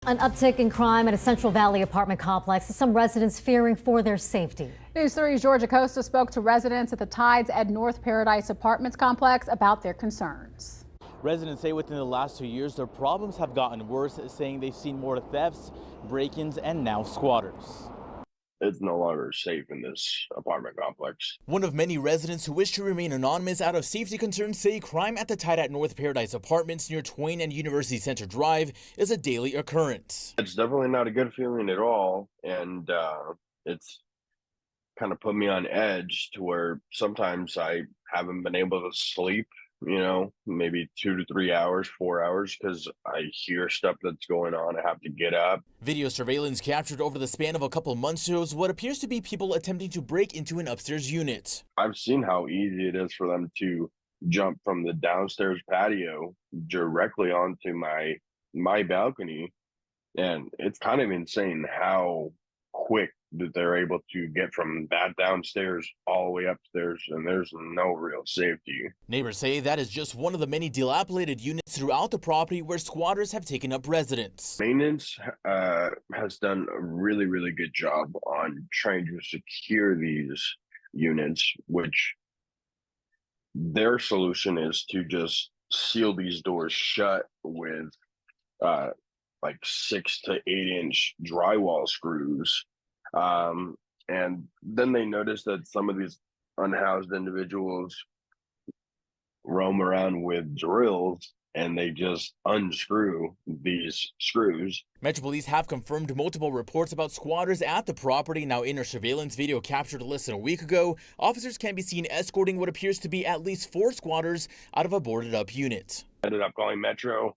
An uptick in crime at a Central Valley apartment complex. Some residents fearing for their safety. News 3's Georgia Costa spoke to residents at the Tides at North Paradise Apartments complex about their concerns. Residents say within the last 2 years, their problems have gotten worse, saying they've seen more thefts, break-ins, and now squatters. It's no longer safe in this apartment complex. One of many residents who wish to remain anonymous out of safety concerns say crime at the Tide at North Paradise Apartments near Twain and University Center Drive is a daily occurrence. It's definitely not a good feeling at all, and it's kind of put me on edge to where sometimes I haven't been able to sleep, maybe 2 to 3 hours, 4 hours, because I hear stuff that's going on. I have to get up. Video surveillance captured over the span of a couple months shows what appears to be people attempting to break into an upstairs unit. I've seen how easy it is for them to jump from the downstairs patio directly onto my balcony, and it's kind of insane how quick that they're able to get from that downstairs all the way upstairs, and there's no real safety. Neighbors say that is just one of the many dilapidated units throughout the property where squatters have taken up residence. Maintenance has done a really, really good job on trying to secure these units, which their solution is to just seal these doors shut with like 6 to 8 inch drywall screws. And then they noticed that some of these unhoused individuals roam around with drills and they just unscrew these screws. Metro Police have confirmed multiple reports about squatters at the property. Now, in a surveillance video captured less than a week ago, officers can be seen escorting what appears to be at least 4 squatters out of a boarded up unit. I ended up calling Metro,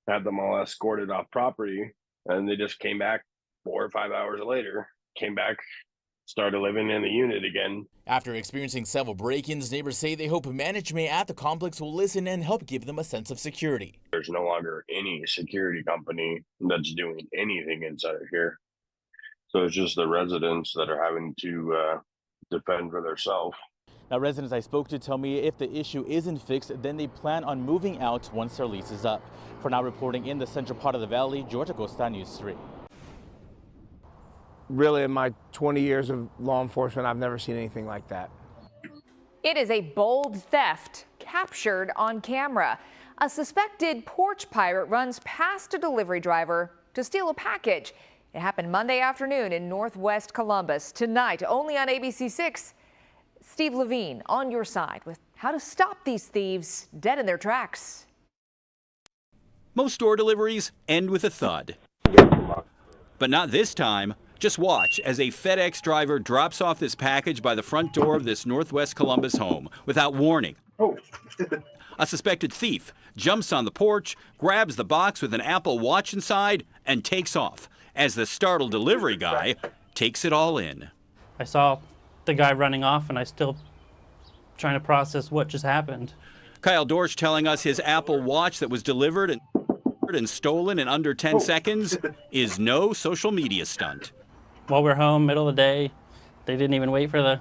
had them all escorted off property, and they just came back 4 or 5 hours later. Came back, started living in the unit again. After experiencing several break-ins, neighbors say they hope management at the complex will listen and help give them a sense of security. There's no longer any security company that's doing anything inside of here. So it's just the residents that are having to defend for themselves. Now, residents I spoke to tell me if the issue isn't fixed, then they plan on moving out once their lease is up. For now, reporting in the central part of the valley, Georgia Costa, News 3. Really, in my 20 years of law enforcement, I've never seen anything like that. It is a bold theft captured on camera. A suspected porch pirate runs past a delivery driver to steal a package. It happened Monday afternoon in Northwest Columbus. Tonight, only on ABC6, Steve Levine on your side with how to stop these thieves dead in their tracks. Most door deliveries end with a thud. But not this time. Just watch as a FedEx driver drops off this package by the front door of this Northwest Columbus home without warning. A suspected thief jumps on the porch, grabs the box with an Apple Watch inside, and takes off as the startled delivery guy takes it all in. I saw the guy running off, and I still trying to process what just happened. Kyle Dorsch telling us his Apple Watch that was delivered and stolen in under 10 seconds is no social media stunt. While we're home, middle of the day, they didn't even wait for the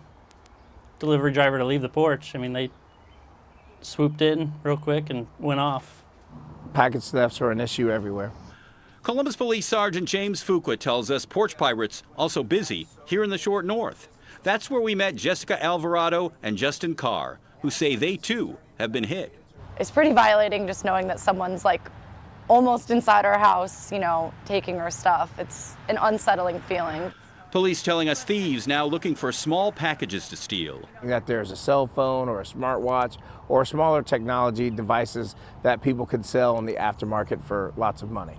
delivery driver to leave the porch. I mean, they swooped in real quick and went off. Package thefts are an issue everywhere. Columbus Police Sergeant James Fuqua tells us porch pirates also busy here in the short north. That's where we met Jessica Alvarado and Justin Carr, who say they too have been hit. It's pretty violating just knowing that someone's like almost inside our house, taking our stuff. It's an unsettling feeling. Police telling us thieves now looking for small packages to steal. That there's a cell phone or a smartwatch or smaller technology devices that people could sell on the aftermarket for lots of money.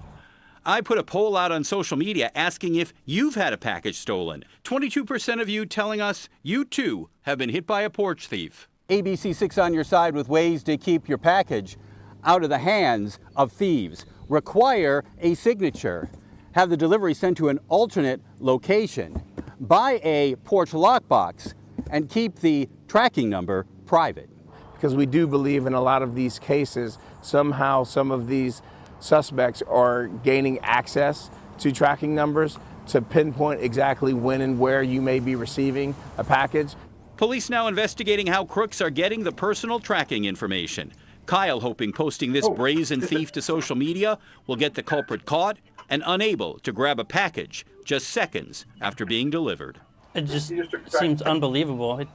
I put a poll out on social media asking if you've had a package stolen. 22% of you telling us you too have been hit by a porch thief. ABC6 on your side with ways to keep your package out of the hands of thieves. Require a signature. Have the delivery sent to an alternate location. Buy a porch lockbox and keep the tracking number private. Because we do believe in a lot of these cases, somehow some of these suspects are gaining access to tracking numbers to pinpoint exactly when and where you may be receiving a package. Police now investigating how crooks are getting the personal tracking information. Kyle hoping posting this brazen thief to social media will get the culprit caught and unable to grab a package just seconds after being delivered. It just seems unbelievable. It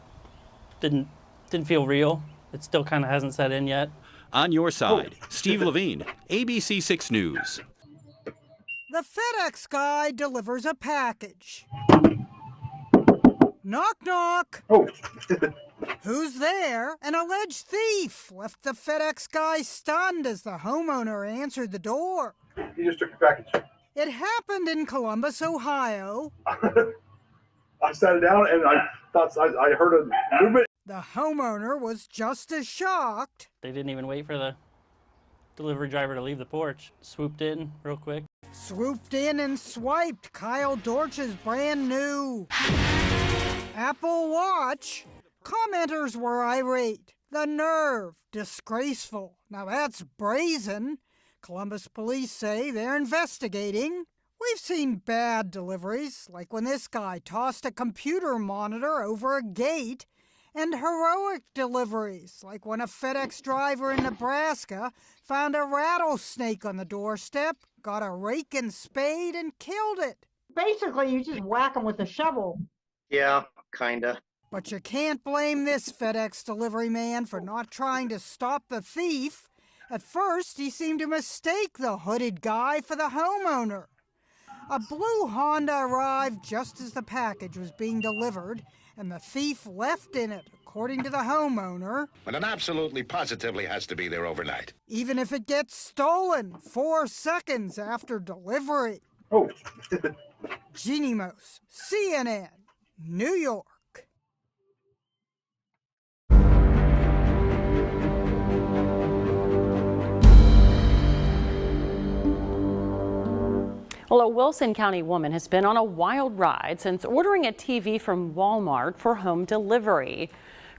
didn't feel real. It still kind of hasn't set in yet. On your side, Steve Levine, ABC 6 News. The FedEx guy delivers a package. Knock, knock. Oh. Who's there? An alleged thief left the FedEx guy stunned as the homeowner answered the door. He just took the package. It happened in Columbus, Ohio. I sat down and I thought I heard a movement. The homeowner was just as shocked. They didn't even wait for the delivery driver to leave the porch. Swooped in real quick. Swooped in and swiped Kyle Dortch's brand new Apple Watch. Commenters were irate. The nerve. Disgraceful. Now that's brazen. Columbus police say they're investigating. We've seen bad deliveries, like when this guy tossed a computer monitor over a gate, and heroic deliveries, like when a FedEx driver in Nebraska found a rattlesnake on the doorstep, got a rake and spade, and killed it. Basically, you just whack them with a shovel. Yeah, kinda. But you can't blame this FedEx delivery man for not trying to stop the thief. At first, he seemed to mistake the hooded guy for the homeowner. A blue Honda arrived just as the package was being delivered, and the thief left in it, according to the homeowner. But it absolutely positively has to be there overnight. Even if it gets stolen 4 seconds after delivery. Oh. Jeannie Mose, CNN, New York. Well, a Wilson County woman has been on a wild ride since ordering a TV from Walmart for home delivery.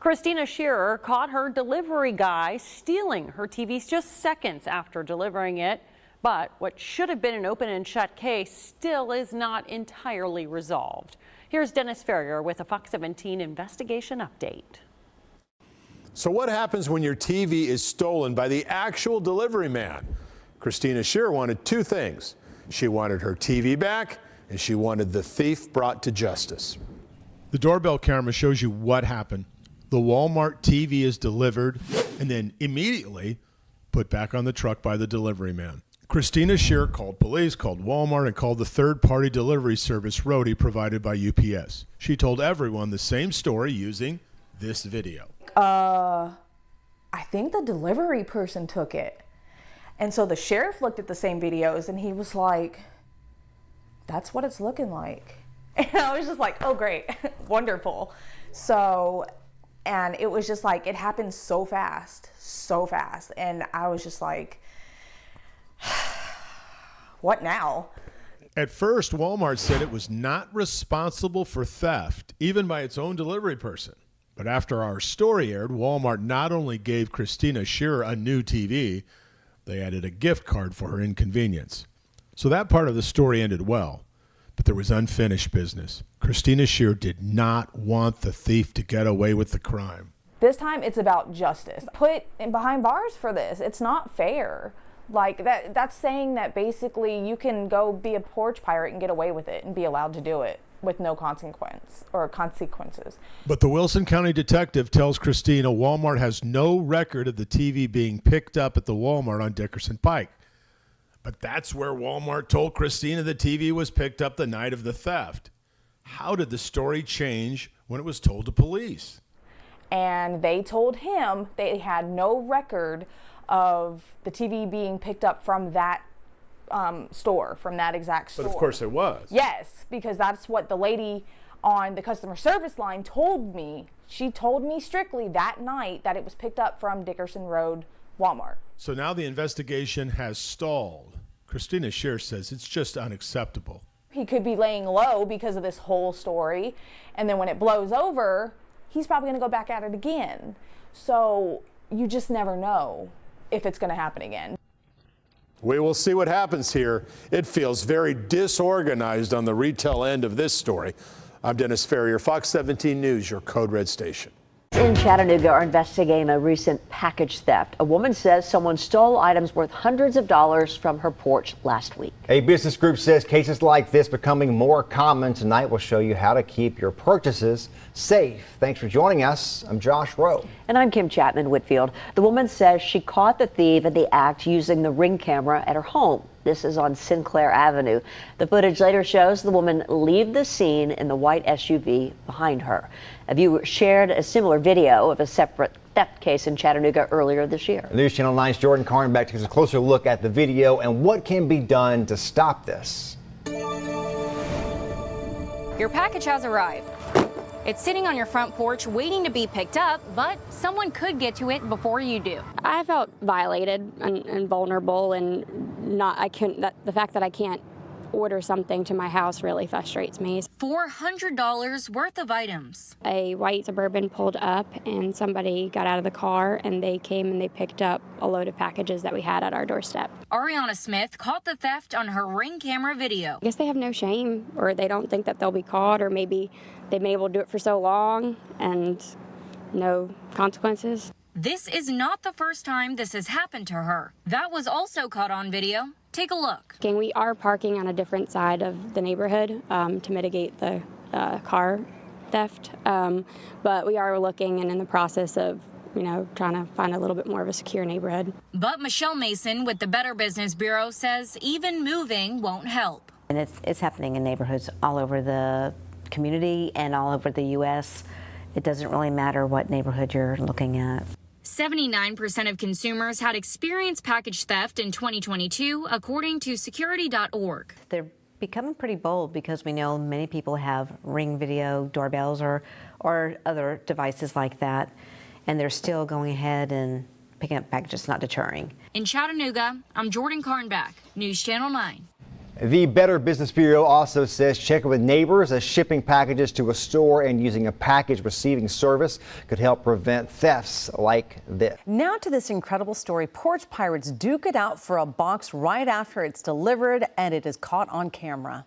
Christina Shearer caught her delivery guy stealing her TVs just seconds after delivering it. But what should have been an open and shut case still is not entirely resolved. Here's Dennis Ferrier with a Fox 17 investigation update. So what happens when your TV is stolen by the actual delivery man? Christina Shearer wanted 2 things. She wanted her TV back, and she wanted the thief brought to justice. The doorbell camera shows you what happened. The Walmart TV is delivered and then immediately put back on the truck by the delivery man. Christina Shearer called police, called Walmart, and called the third-party delivery service Roadie provided by UPS. She told everyone the same story using this video. I think the delivery person took it. And so the sheriff looked at the same videos and he was like, that's what it's looking like. And I was just like, oh, great, wonderful. So, and it was just like, it happened so fast. And I was just like, what now? At first, Walmart said it was not responsible for theft, even by its own delivery person. But after our story aired, Walmart not only gave Christina Shearer a new TV, they added a gift card for her inconvenience. So that part of the story ended well, but there was unfinished business. Christina Shearer did not want the thief to get away with the crime. This time it's about justice. Put in behind bars for this. It's not fair. Like that's saying that basically you can go be a porch pirate and get away with it and be allowed to do it with no consequences. But the Wilson County detective tells Christina Walmart has no record of the TV being picked up at the Walmart on Dickerson Pike. But that's where Walmart told Christina the TV was picked up the night of the theft. How did the story change when it was told to police? And they told him they had no record of the TV being picked up from that store, from that exact store. But of course there was. Yes, because that's what the lady on the customer service line told me. She told me strictly that night that it was picked up from Dickerson Road Walmart. So now the investigation has stalled. Christina Shearer says it's just unacceptable. He could be laying low because of this whole story, and then when it blows over, he's probably going to go back at it again. So you just never know if it's going to happen again. We will see what happens here. It feels very disorganized on the retail end of this story. I'm Dennis Ferrier, Fox 17 News, your Code Red station. In Chattanooga are investigating a recent package theft. A woman says someone stole items worth hundreds of dollars from her porch last week. A business group says cases like this becoming more common. Tonight we'll show you how to keep your purchases safe. Thanks for joining us. I'm Josh Rowe. And I'm Kim Chapman-Whitfield. The woman says she caught the thief in the act using the Ring camera at her home. This is on Sinclair Avenue. The footage later shows the woman leave the scene in the white SUV behind her. A viewer shared a similar video of a separate theft case in Chattanooga earlier this year. News Channel 9's Jordan Carnback takes a closer look at the video and what can be done to stop this. Your package has arrived. It's sitting on your front porch waiting to be picked up, but someone could get to it before you do. I felt violated and vulnerable, and the fact that I can't order something to my house really frustrates me. $400 worth of items. A white Suburban pulled up and somebody got out of the car and they came and they picked up a load of packages that we had at our doorstep. Ariana Smith caught the theft on her Ring camera video. I guess they have no shame, or they don't think that they'll be caught, or maybe they've been able to do it for so long and no consequences. This is not the first time this has happened to her. That was also caught on video. Take a look. We are parking on a different side of the neighborhood to mitigate the car theft, but we are looking and in the process of trying to find a little bit more of a secure neighborhood. But Michelle Mason with the Better Business Bureau says even moving won't help. And it's happening in neighborhoods all over the community and all over the U.S. It doesn't really matter what neighborhood you're looking at. 79% of consumers had experienced package theft in 2022, according to security.org. They're becoming pretty bold because we know many people have Ring video doorbells or other devices like that, and they're still going ahead and picking up packages, not deterring. In Chattanooga, I'm Jordan Carnback, News Channel 9. The Better Business Bureau also says checking with neighbors as shipping packages to a store and using a package receiving service could help prevent thefts like this. Now to this incredible story. Porch pirates duke it out for a box right after it's delivered, and it is caught on camera.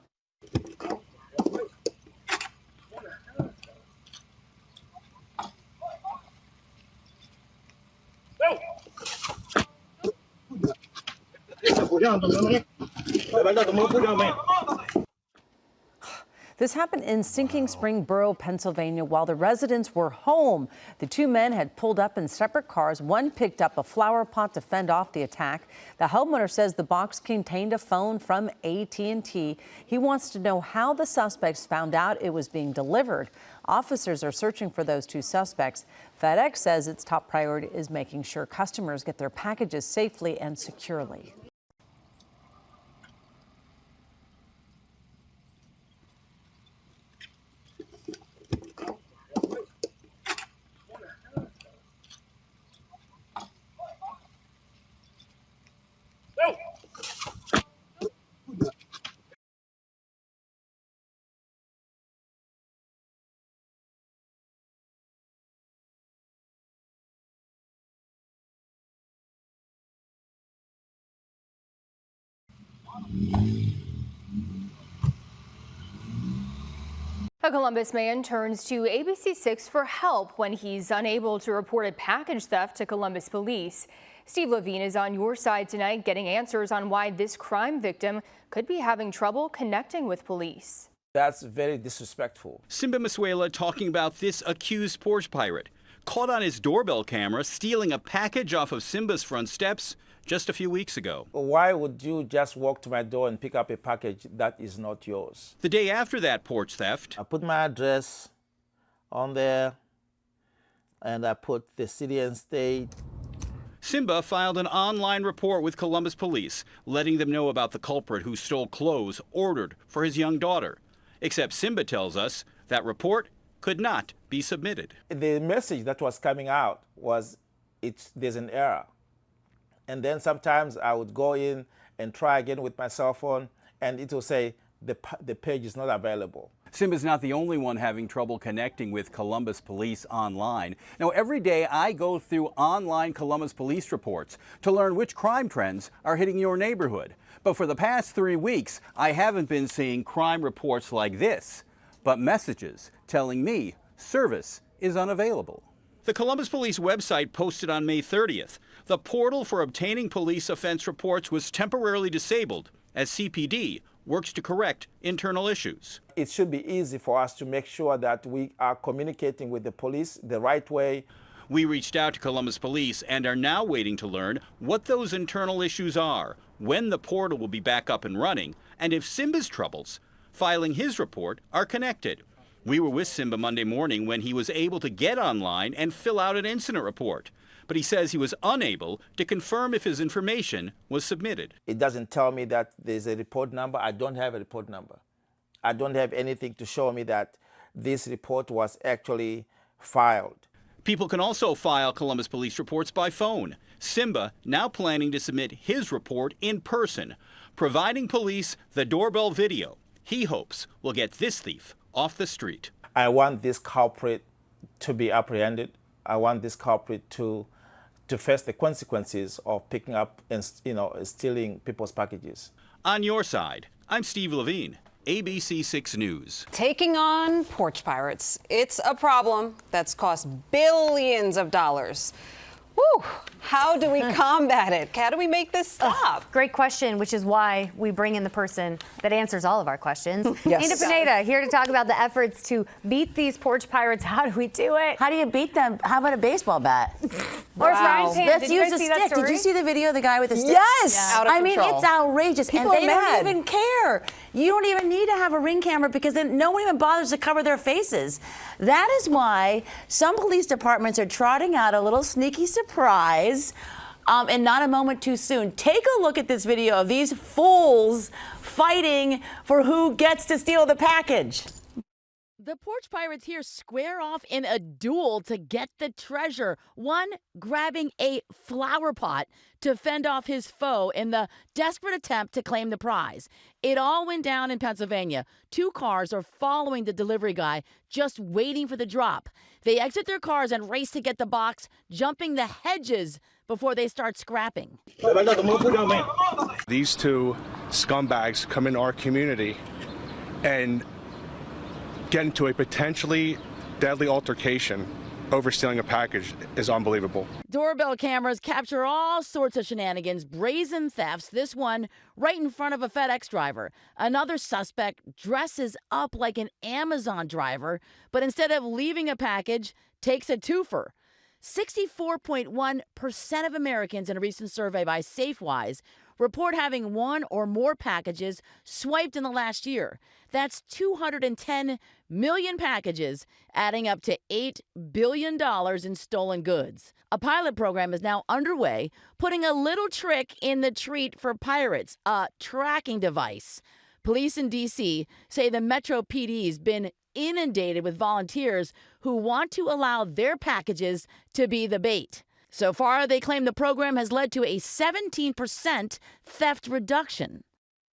This happened in Sinking Spring Borough, Pennsylvania, while the residents were home. The two men had pulled up in separate cars. One picked up a flower pot to fend off the attack. The homeowner says the box contained a phone from AT&T. He wants to know how the suspects found out it was being delivered. Officers are searching for those two suspects. FedEx says its top priority is making sure customers get their packages safely and securely. A Columbus man turns to ABC6 for help when he's unable to report a package theft to Columbus police. Steve Levine is on your side tonight, getting answers on why this crime victim could be having trouble connecting with police. That's very disrespectful. Simba Masuela talking about this accused porch pirate, caught on his doorbell camera stealing a package off of Simba's front steps just a few weeks ago. Why would you just walk to my door and pick up a package that is not yours? The day after that porch theft, I put my address on there and I put the city and state. Simba filed an online report with Columbus police, letting them know about the culprit who stole clothes ordered for his young daughter. Except Simba tells us that report could not be submitted. The message that was coming out was there's an error. And then sometimes I would go in and try again with my cell phone, and it will say the page is not available. Simba's not the only one having trouble connecting with Columbus police online. Now, every day I go through online Columbus police reports to learn which crime trends are hitting your neighborhood. But for the past 3 weeks, I haven't been seeing crime reports like this, but messages telling me service is unavailable. The Columbus Police website posted on May 30th. The portal for obtaining police offense reports was temporarily disabled as CPD works to correct internal issues. It should be easy for us to make sure that we are communicating with the police the right way. We reached out to Columbus Police and are now waiting to learn what those internal issues are, when the portal will be back up and running, and if Simba's troubles filing his report are connected. We were with Simba Monday morning when he was able to get online and fill out an incident report. But he says he was unable to confirm if his information was submitted. It doesn't tell me that there's a report number. I don't have a report number. I don't have anything to show me that this report was actually filed. People can also file Columbus Police reports by phone. Simba now planning to submit his report in person, providing police the doorbell video he hopes will get this thief off the street. I want this culprit to be apprehended. I want this culprit to face the consequences of picking up and stealing people's packages. On your side, I'm Steve Levine, ABC 6 News. Taking on porch pirates. It's a problem that's cost billions of dollars. Whew. How do we combat it? How do we make this stop? Great question, which is why we bring in the person that answers all of our questions. Yes. Nina Pineda, here to talk about the efforts to beat these porch pirates. How do we do it? How do you beat them? How about a baseball bat? Or frying pan. Let's use a stick. Did you see the video of the guy with the stick? Yes! Yeah. I mean, it's outrageous. People and they are mad. don't even care. You don't even need to have a Ring camera because then no one even bothers to cover their faces. That is why some police departments are trotting out a little sneaky surprise and not a moment too soon. Take a look at this video of these fools fighting for who gets to steal the package. The porch pirates here square off in a duel to get the treasure. One grabbing a flower pot to fend off his foe in the desperate attempt to claim the prize. It all went down in Pennsylvania. 2 cars are following the delivery guy, just waiting for the drop. They exit their cars and race to get the box, jumping the hedges before they start scrapping. These 2 scumbags come in our community and get into a potentially deadly altercation over stealing a package is unbelievable. Doorbell cameras capture all sorts of shenanigans, brazen thefts, this one right in front of a FedEx driver. Another suspect dresses up like an Amazon driver, but instead of leaving a package, takes a twofer. 64.1% of Americans in a recent survey by Safewise report having 1 or more packages swiped in the last year. That's 210 million packages, adding up to $8 billion in stolen goods. A pilot program is now underway, putting a little trick in the treat for pirates, a tracking device. Police in D.C. say the Metro PD's been inundated with volunteers who want to allow their packages to be the bait. So far, they claim the program has led to a 17% theft reduction.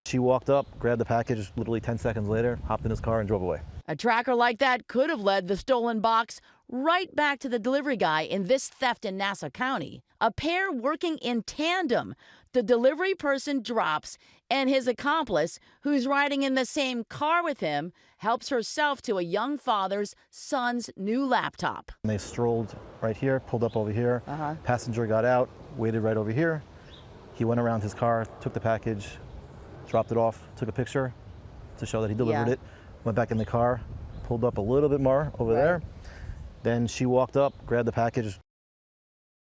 She walked up, grabbed the package, literally 10 seconds later, hopped in his car and drove away. A tracker like that could have led the stolen box right back to the delivery guy in this theft in Nassau County. A pair working in tandem. The delivery person drops, and his accomplice, who's riding in the same car with him, helps herself to a young father's son's new laptop. And they strolled right here, pulled up over here. Passenger got out, waited right over here. He went around his car, took the package, dropped it off, took a picture to show that he delivered it, went back in the car, pulled up a little bit more over there. Then she walked up, grabbed the package.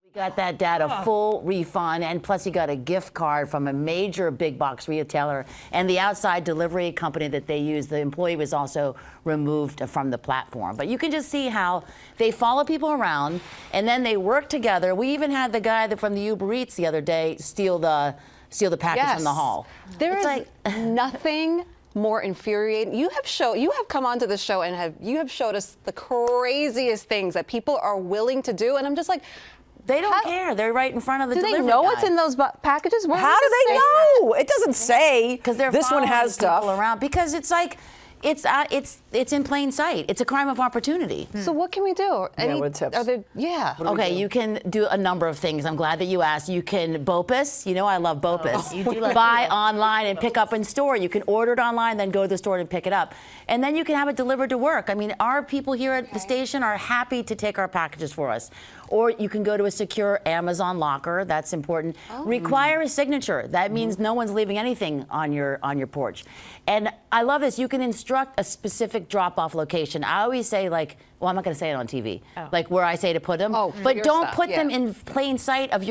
We got that dad a full refund, and plus he got a gift card from a major big box retailer, and the outside delivery company that they use, the employee was also removed from the platform. But you can just see how they follow people around and then they work together. We even had the guy from the Uber Eats the other day steal the package from the hall. There is nothing more infuriating. You have come onto the show and you have showed us the craziest things that people are willing to do, and I'm just like, they don't care. They're right in front of the delivery Do they know guy. what's in those packages? How do they know? It doesn't say. Because they're this one has following stuff people around. Because it's like, it's it's in plain sight. It's a crime of opportunity. So what can we do? what tips? Are there, yeah. Okay, you can do a number of things. I'm glad that you asked. You can BOPUS. You know I love BOPUS. You do like Buy online and pick up in store. You can order it online, then go to the store and pick it up. And then you can have it delivered to work. I mean, our people here at the station are happy to take our packages for us. Or you can go to a secure Amazon locker. That's important. Require a signature. That means no one's leaving anything on your porch. And I love this. You can instruct a specific drop-off location. I always say, like, well, I'm not going to say it on TV, like where I say to put them. But your don't stuff, put them in plain sight of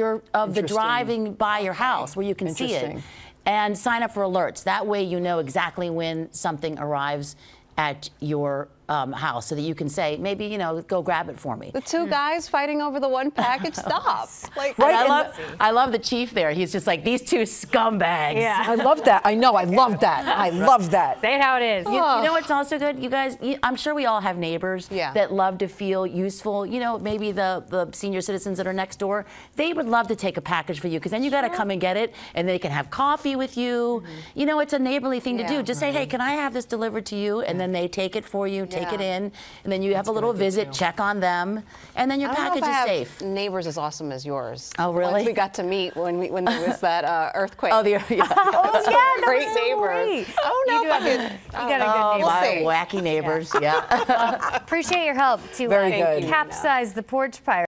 the driving by your house where you can see it. And sign up for alerts. That way you know exactly when something arrives at your house, so that you can say, maybe, you know, go grab it for me. The two guys fighting over the one package, stop. Like, I love the chief there. He's just like, these two scumbags. Yeah. I love that. I know. I love that. I love that. Say it how it is. You know what's also good? You guys, I'm sure we all have neighbors that love to feel useful. You know, maybe the senior citizens that are next door, they would love to take a package for you, because then you got to come and get it, and they can have coffee with you. You know, it's a neighborly thing to do. Just say, hey, can I have this delivered to you? And then they take it for you, take it in, and then you have a little visit, check on them, and then your package is safe. Neighbors as awesome as yours. Oh, really? Ones we got to meet when there was that earthquake. Oh, yeah. Great neighbors. I don't know if I could. You got a good neighbor. Wacky neighbors, yeah. Appreciate your help to Very good. capsize the porch pirate.